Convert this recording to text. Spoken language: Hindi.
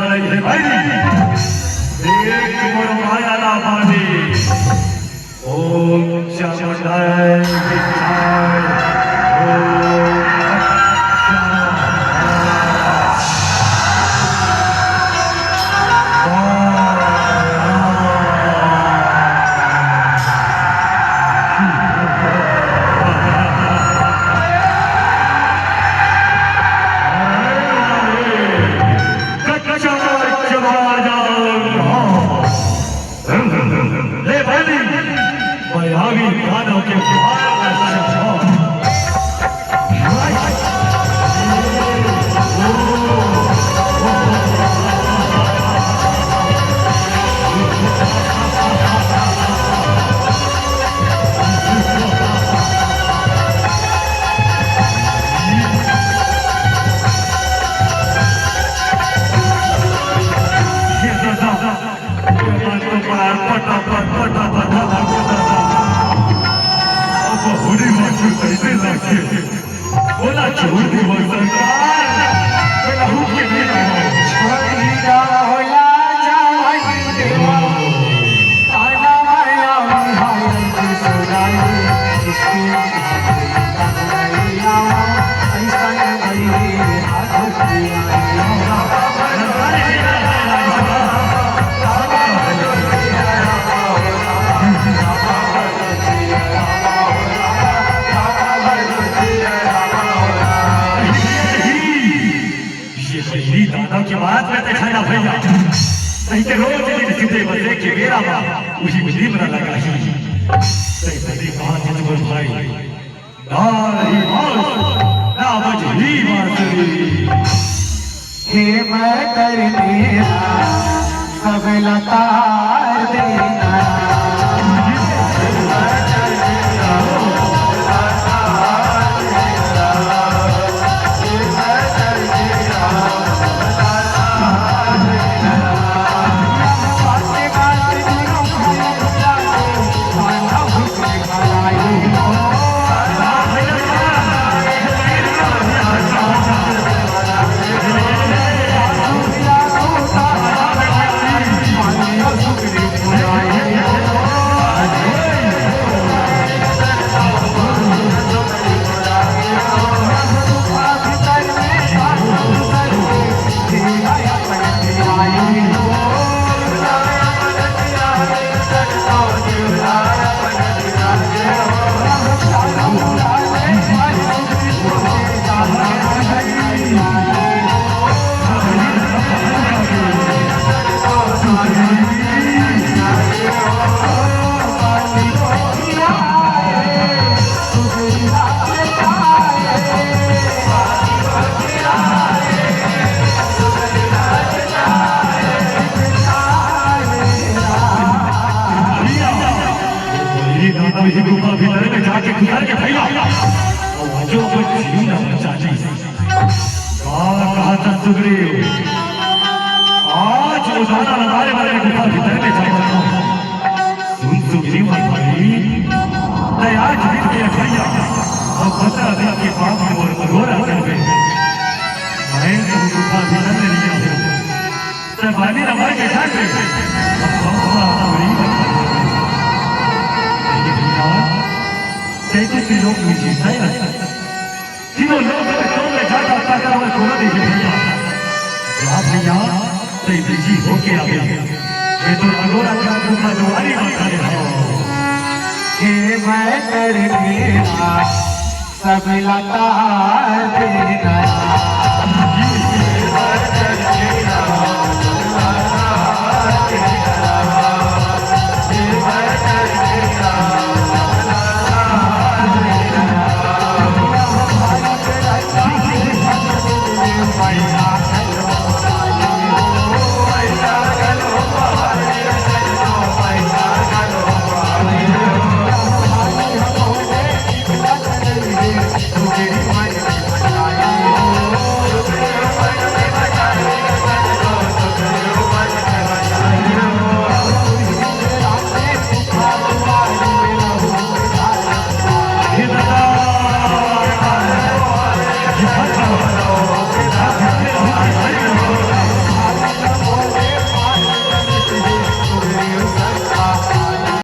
चले हे भाई एक मोर माया ला पावे ओम चामुंडाय विद्याय नहीं के रोज दिन सीधे बजे के मेरा बाप उसी मुझे बना लगा ही सही सही बात है तुम्हारे भाई नारी मास ना बजही बांसुरी हे मैं करने सब लतार देना ही गुफा भीतर में जाके गुजर के भैया और जो कुछ जीव ना चाची कहा था सुग्रीव आज उजाला लगाने वाले गुफा भीतर में जाएगा सुन सुग्रीव भाई आज बीत गया भैया और 15 दिन के बाद और घोरा चल गए मैं तो गुफा भीतर में नहीं आऊँ तब वाली रवा के जाके कैसे भी लोग मुझे सही तीनों लोग में जाकर ताकत और कोना देखे भैया आप भैया सही जी हो के आ गया मैं तो अगोरा का गुफा द्वारी माता है हे मैं करने सब लतार देना